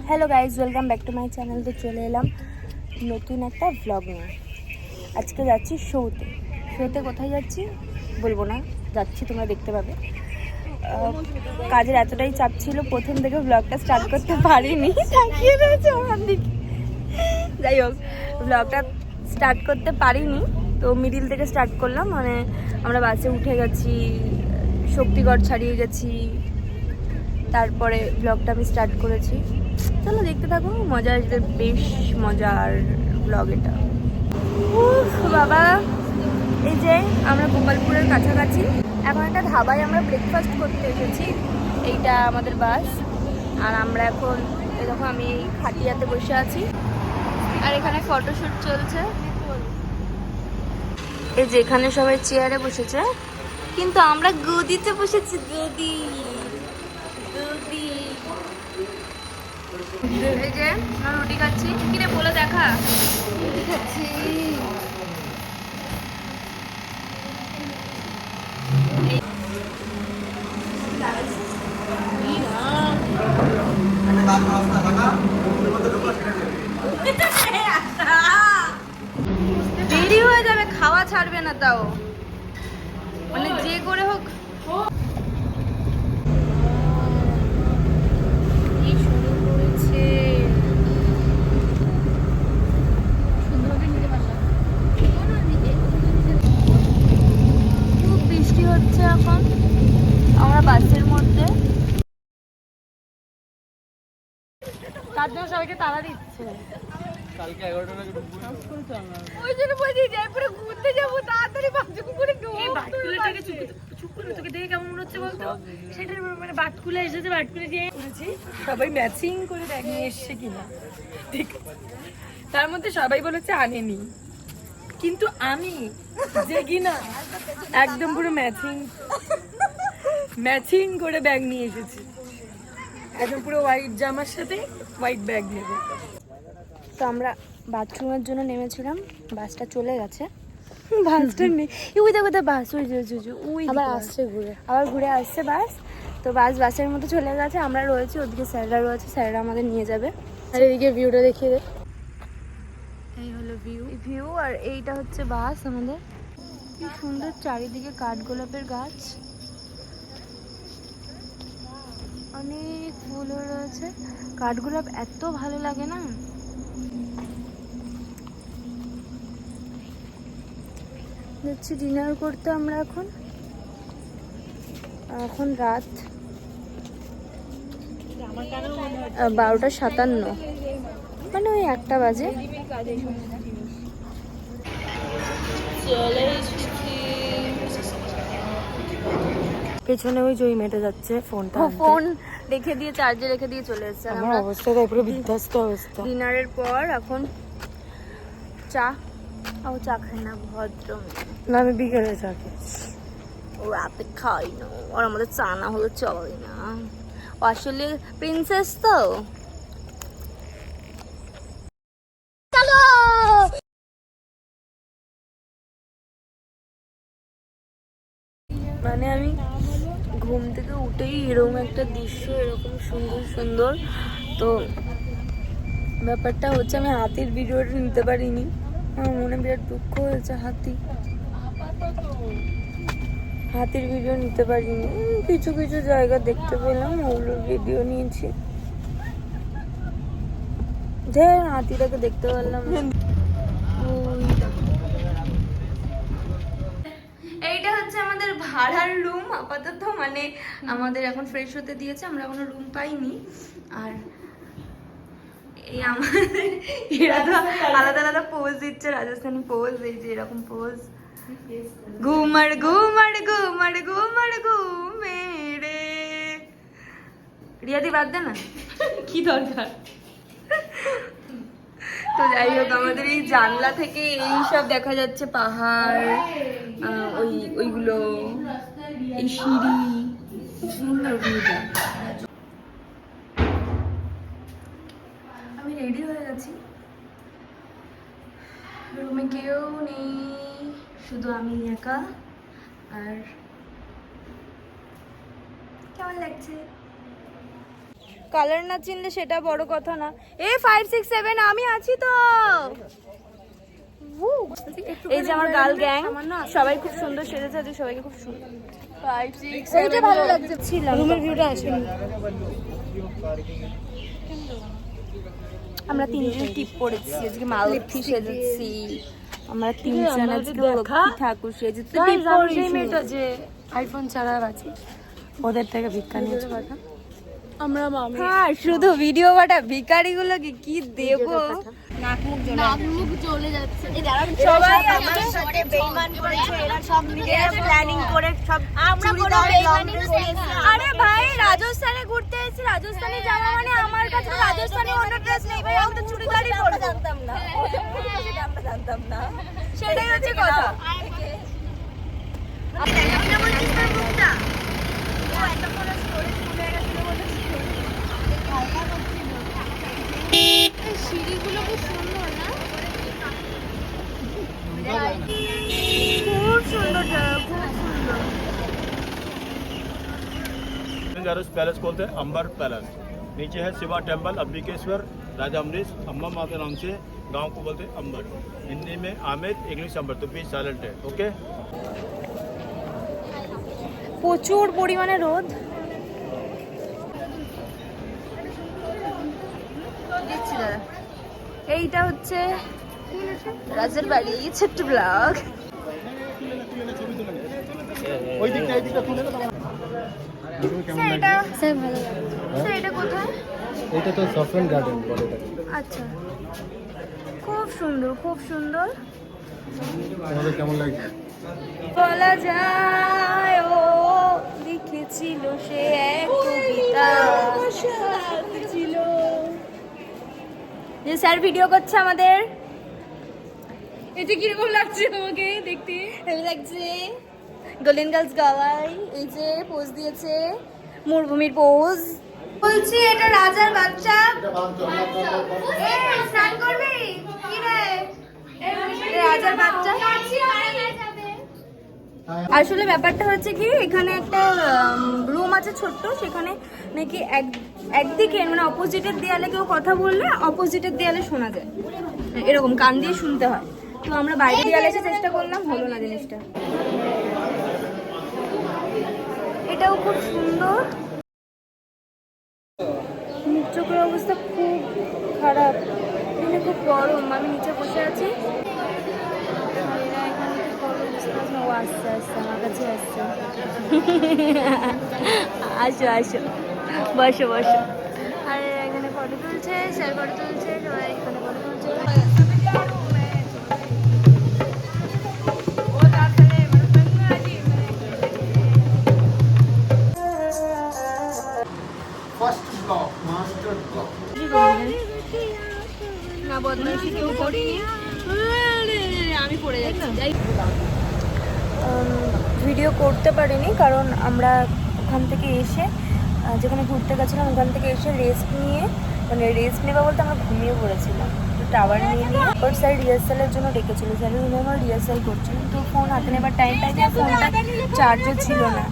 Hello guys, welcome back to my channel. তো চলে এলাম নতুন একটা ভ্লগ নিয়ে। আজকে যাচ্ছি শোতে। কোথায় যাচ্ছি বলবো না, যাচ্ছি তোমরা দেখতে পাবে। কাজের এতটাই চাপ ছিল, প্রথম থেকে ভ্লগটা স্টার্ট করতে পারিনি। তাকিয়ে রয়েছে আমার দিকে। যাই হোক, ভ্লগটা স্টার্ট করতে পারিনি, তো মিডিল থেকে স্টার্ট করলাম। মানে আমরা বাসে উঠে গেছি, শক্তিগড় ছাড়িয়ে গেছি, তারপরে ব্লগটা আমি স্টার্ট করেছি। চলো দেখতে থাকো, মজা আসবে, বেশ মজার ব্লগ এটা। বাবা, এই যে আমরা গোপালপুরের কাছাকাছি, এখন একটা ধাবায় আমরা ব্রেকফাস্ট করতে এসেছি। এইটা আমাদের বাস, আর আমরা এখন এরকম আমি এই খাটিয়াতে বসে আছি, আর এখানে ফটোশুট চলছে। এই যে এখানে সবাই চেয়ারে বসেছে, কিন্তু আমরা গদিতে বসেছি। গদি গদি এই যে আমরা রুটি খাচ্ছি। কিরে বলে দেখা, রুটি খাচ্ছি। দেরি হয়ে যাবে, খাওয়া ছাড়বে না, তাও মানে যে করে হোক। কি শুরু করেছে, খুব বৃষ্টি হচ্ছে এখন। আমরা বাসের মধ্যে, তার জন্য সবাইকে তাড়া দিচ্ছে। কালকে 11টা নাগাদ ওই জন্য বলছি জয়পুরে ঘুরতে যাবো, তাড়াতাড়ি বাথরুম করে এই বাটকুলেটাকে চুপ করে তোকে দেখে কেমন মনে হচ্ছে বলতো? সেটার মানে বাটকুলে এসেছে, বাটকুলে দিয়ে করেছি। সবাই ম্যাচিং করে ব্যাগ নিয়ে এসছে কিনা, ঠিক আছে। তার মধ্যে সবাই বলেছে আনেনি, কিন্তু আমি যে কিনা একদম পুরো ম্যাচিং করে ব্যাগ নিয়ে এসেছি। একদম পুরো হোয়াইট জামার সাথে হোয়াইট ব্যাগ নেবে। তো আমরা বাথরুমের জন্য নেমেছিলাম, বাসটা চলে গেছে। বাসটা নেই, ওই দেখো বাস, ওই ওই আবার আসছে, আবার ঘুরে আসছে বাস। তো বাসের মতো চলে গেছে, আমরা রয়েছি ওদিকে, স্যাররা রয়েছে, স্যাররা আমাদের নিয়ে যাবে। আর এদিকে ভিউটা দেখিয়ে দে, এই হলো ভিউ। আর এইটা হচ্ছে বাস আমাদের। কি সুন্দর চারিদিকে কাঠগোলাপের গাছ, অনেক ফুলও রয়েছে। কাঠগোলাপ এত ভালো লাগে না। যাচ্ছি ডিনার করতে আমরা এখন রাত 12:57, মানে ওই 1টা বাজে। পেছনে ওই জয় মেটে যাচ্ছে, ফোন রেখে দিয়ে, চার্জে রেখে দিয়ে চলে এসেছে। আমার অবস্থাটা পুরো বিধ্বস্ত অবস্থা। ডিনারের পর এখন চা খাই না, ভদ্র না, আমি বিকেলে চা খেয়েছি, রাতে খাই না। আর আমাদের চা না হলে চলে না, আসলে প্রিন্সেস তো। মানে আমি ঘুম থেকে উঠেই এরকম একটা দৃশ্য, এরকম সুন্দর সুন্দর। তো ব্যাপারটা হচ্ছে, আমি হাতির ভিডিওটা নিতে পারিনি, আমার মনে বিরাট দুঃখ হয়েছে। হাতির ভিডিও নিতে পারিনি, কিছু কিছু জায়গা দেখতে পেলাম, ওগুলোর ভিডিও নিয়েছি। হাতিটাকে দেখতে পারলাম। এইটা হচ্ছে আমাদের ভাড়ার রুম আপাতত, মানে আমাদের এখন ফ্রেশ হতে দিয়েছে, আমরা এখনো রুম পাইনি। আর এই আমাদের এরা তো আলাদা আলাদা পোজ দিচ্ছে, রাজস্থানি পোজ, এই যে এরকম পোজ, ঘুমার ঘুমার ঘুমার ঘুমার ঘুমে রে। রিয়াদি বাদ দে না, কি দরকার। তো যাই হোক, আমাদের এই জানলা থেকে এই সব দেখা যাচ্ছে, পাহাড়, ওইগুলো, এই সিঁড়ি, সুন্দর ভিউটা। আমি রেডি হয়ে গেছি, রুমে কেউ নেই, শুধু আমি একা। আর কেমন লাগছে? কালার না চিনলে সেটা বড় কথা না। 567 আমি আছি তো। এই যে আমার গার্ল গ্যাং, সবাই খুব সুন্দর সেজেছে, আজকে সবাইকে খুব সুন্দর। 5 6 7 ভালো লাগছে। ছিলাম রুমের ভিউটা আসেনি। আমরা তিনজন টিপ পড়েছি, আজকে মালতী সেজেছি। আমরা তিনজন আজকে লক্ষ্মী ঠাকুর সেজেছি। সেই মেয়েটা যে আইফোন ছাড়া আছে ওদের থেকে ভিক্ষা নিয়েছে। আমরা মামি হ্যাঁ, শুধু ভিডিও বাটা ভিখারিগুলোকে কি দেবো? নাক মুখ জ্বলে যাচ্ছে। সবাই আমার সাথে বেঈমান করেছে, এরা সব নিজেরা প্ল্যানিং করে সব। আমরা কোনো বেঈমানি করিনি। আরে ভাই, রাজস্থানে ঘুরতে এসেছি, রাজস্থানি জামা মানে আমার কাছে তো রাজস্থানি অন্য ড্রেস নেই ভাই, আমি তো চুড়িদারই পরবো। জানতাম না, সেটা আমরা জানতাম না, সেটাই হচ্ছে কথা। আপনি কেমন বলছিস তার মুখটা? ও এত বড় স্টোরি শুনে গেছিল বলে সিঁড়িগুলো খুব সুন্দর না? খুব সুন্দর জায়গা, খুব সুন্দর। गारस पैलेस बोलते हैं अंबर पैलेस। नीचे है शिवा टेम्पल, अम्बिकेश्वर, राजा अमरीश, अम्मा माँ के नाम से गांव को बोलते हैं अंबर। हिंदी में आमिर, इंग्लिश अंबर, तो बीच साइलेंट है। ओके। প্রচুর পরিমাণে রোদ। দেখছি দাদা, এইটা হচ্ছে রাজের বাড়ি, ছোট্ট ব্লগ। এটা কোথায়? এটা তো সফরেন গার্ডেন বলে এটাকে। আচ্ছা, খুব সুন্দর, খুব সুন্দর। তোমাদের কেমন লাগছে? বলা যায় ও লিখেছিল সে এক কবিতা ছিল। যে স্যার ভিডিও করছে আমাদের। এটা কিরকম লাগছে তোমাকে দেখতে? হেভি লাগছে। গোল্ডেন গার্লস গাওয়াই এই যে পোজ দিয়েছে, মরুভূমির পোজ। বলছি এটা রাজার বাচ্চা। স্নান করবি কি রে? রাজার বাচ্চা। আসলে ব্যাপারটা হচ্ছে কি, এখানে একটা রুম আছে ছোট্ট, সেখানে নাকি একদিকে মানে অপোজিটের দেয়ালে কেউ কথা বললে অপোজিটের দেয়ালে শোনা যায়, এরকম কান দিয়ে শুনতে হয়। তো আমরা বাইরে দেয়ালে এসে চেষ্টা করলাম, হলো না জিনিসটা। এটাও খুব সুন্দর। মুখ চোখের অবস্থা খুব খারাপ, এখানে খুব গরম। আমি নিচে বসে আছি, ও আসছে আসছে আমার কাছে আসছে। আসো আসো, বসো বসো। আর এখানে ফটো তুলছে, স্যার ফটো তুলছে, সবাই এখানে ফটো তুলছে। না বদমাইশি কেউ করিনি, আমি পড়ে যাচ্ছি। ভিডিও করতে পারিনি কারণ আমরা ওখান থেকে এসে, যেখানে ঘুরতে গেছিলাম ওখান থেকে এসে রেস্ট নিয়ে, মানে রেস্ট নেওয়া বলতে আমরা ঘুমিয়ে পড়েছিলাম। তো টাওয়ার নিয়ে ওর স্যার রিহার্সালের জন্য ডেকেছিল, স্যার রুমে আমার রিহার্সাল করছিল। তো ফোন হাতে নেবার টাইম পাইনি, ফোনটা চার্জও ছিল না,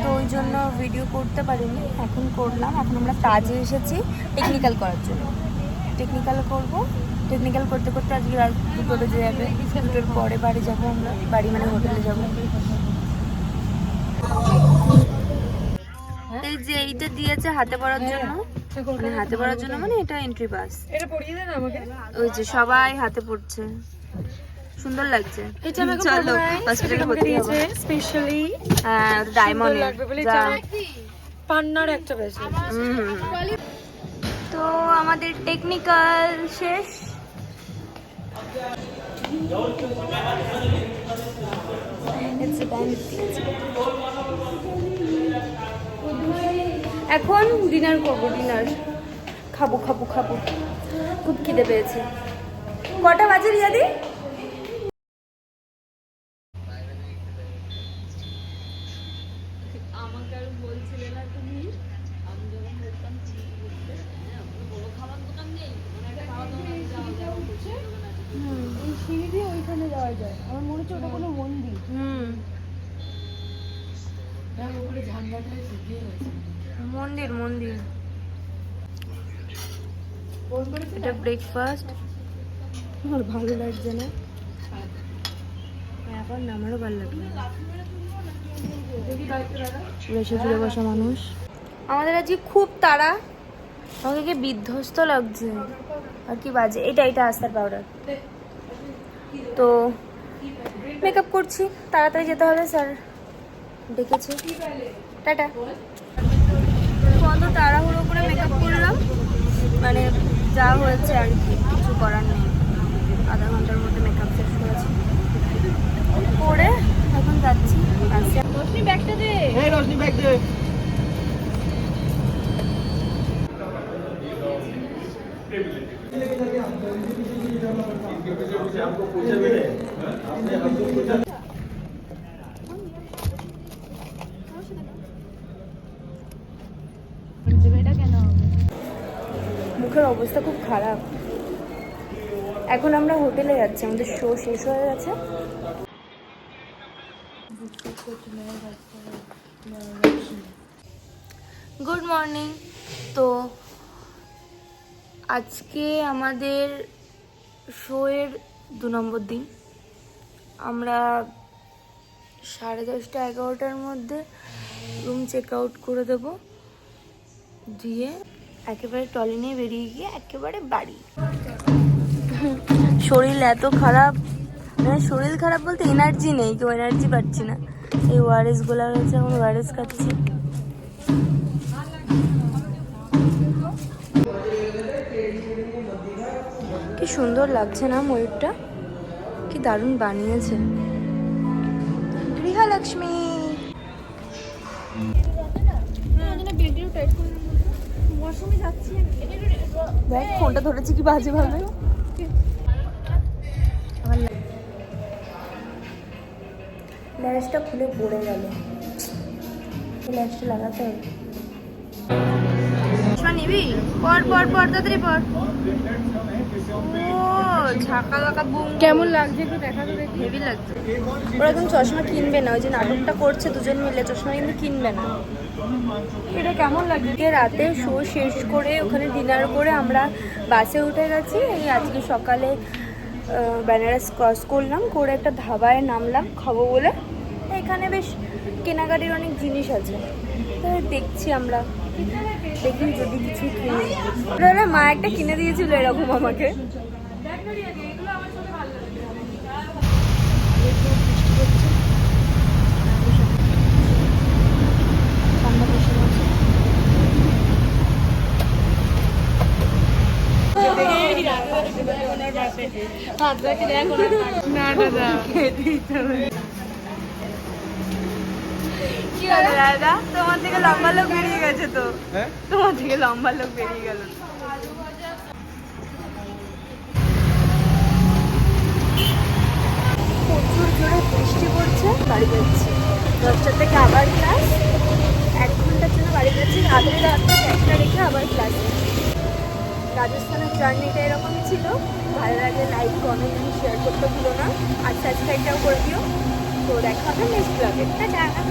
তো ওই জন্য ভিডিও করতে পারিনি। এখন করলাম। এখন আমরা কাজে এসেছি টেকনিক্যাল করার জন্য, টেকনিক্যাল করব। টেকনিক্যাল করতে করতে আজকে রাত 2টো বেজে যাবে। 2টোর পরে বাড়ি যাবো আমরা, বাড়ি মানে হোটেলে যাবো। এই যে এইটা দিয়েছে হাতে পড়ার জন্য, মানে হাতে পড়ার জন্য মানে এটা এন্ট্রি পাস। এটা পরিয়ে দেন আমাকে। ওই যে সবাই হাতে পড়ছে, সুন্দর লাগছে। এটা আমাকে চলো হসপিটালে ভর্তি হবো। স্পেশালি হ্যাঁ, ডায়মন্ড লাগবে বলে পান্নার একটা বেশি। তো আমাদের টেকনিক্যাল শেষ। এখন ডিনার করবো, ডিনার খাবো খাবো খাবো, খুব খিদে পেয়েছে। কটা বাজে রিয়াদি? সিঁড়ি দিয়ে ওইখানে যাওয়া যায়, আমার মনে হচ্ছে ওটা কোনো মন্দির। মন্দির মন্দির। এটা ব্রেকফাস্ট। আমার ভালো লাগছে না এখন, আমারও ভালো লাগবে না। এসে জুড়ে বসা মানুষ। আমাদের আজকে খুব তাড়া, আমাকে বিধ্বস্ত লাগছে। আর কি বাজে, এটা আস্তার পাউডার। তো মেকআপ করছি, তাড়াতাড়ি যেতে হবে, স্যার ডেকেছে। টাটা। কত তাড়াহুড়ো করে মেকআপ করলাম, মানে যা হয়েছে আর কি, কিছু করার নেই। আধা ঘন্টার মধ্যে মেকআপ শেষ করেছি, করে এখন যাচ্ছি। রোশনি ব্যাগটা দে। হ্যাঁ রোশনি ব্যাগ দে। মুখের অবস্থা খুব খারাপ। এখন আমরা হোটেলে যাচ্ছি, আমাদের শো শেষ হয়ে গেছে। Good morning. তো আজকে আমাদের শোয়ের 2 নম্বর দিন। আমরা 10:30 11টার মধ্যে রুম চেক আউট করে দেব, দিয়ে একেবারে ট্রলি নিয়ে বেরিয়ে গিয়ে একেবারে বাড়ি। শরীর এত খারাপ, মানে শরীর খারাপ বলতে এনার্জি নেই, কেউ এনার্জি পাচ্ছি না। এই ওআরএস গোলা হয়েছে, এখন ওআরএস খাচ্ছি। কি সুন্দর লাগছে না ময়ূরটা, কি দারুণ বানিয়েছে গৃহলক্ষ্মী। দেখ ফোনটা ধরেছি কি বাজে ভাবে। ল্যাশটা খুলে পড়ে গেল, ল্যাশটা লাগাতে হবে। নিবি পর পর পর তাড়াতাড়ি পর। ও ঝাঁকা লাকা বুম, কেমন লাগছে একটু দেখা তো দেখি। হেভি লাগছে। ওরা একদম চশমা কিনবে না, ওই যে নাটকটা করছে দুজন মিলে, চশমা কিন্তু কিনবে না। এটা কেমন লাগছে? রাতে শো শেষ করে ওখানে ডিনার করে আমরা বাসে উঠে গেছি। এই আজকে সকালে বেনারস ক্রস করলাম, করে একটা ধাবায় নামলাম খাবো বলে। এখানে বেশ কেনাকাটির অনেক জিনিস আছে, তো দেখছি আমরা, দেখি যদি কিছু কিনি। ওরা মা একটা কিনে দিয়েছিল এরকম আমাকে। কি হলো দাদা, তোমার থেকে লম্বা লোক বেরিয়ে গেছে তো? তোমার থেকে লম্বা লোক বেরিয়ে গেল। প্রচুর জোরে বৃষ্টি পড়ছে, বাড়ি যাচ্ছি। 10টা থেকে আবার ক্লাস, 1 ঘন্টার জন্য বাড়ি যাচ্ছি। আধের রাতটা একটা রেখে আবার ক্লাসে। রাজস্থানের জার্নিটা এরকমই ছিল। ভালো লাগলে লাইক কমেন্ট শেয়ার করতে ভুলো না, আর সাবস্ক্রাইবটাও করে দিও। তো দেখা হবে নেক্সট ব্লগে। টাটা।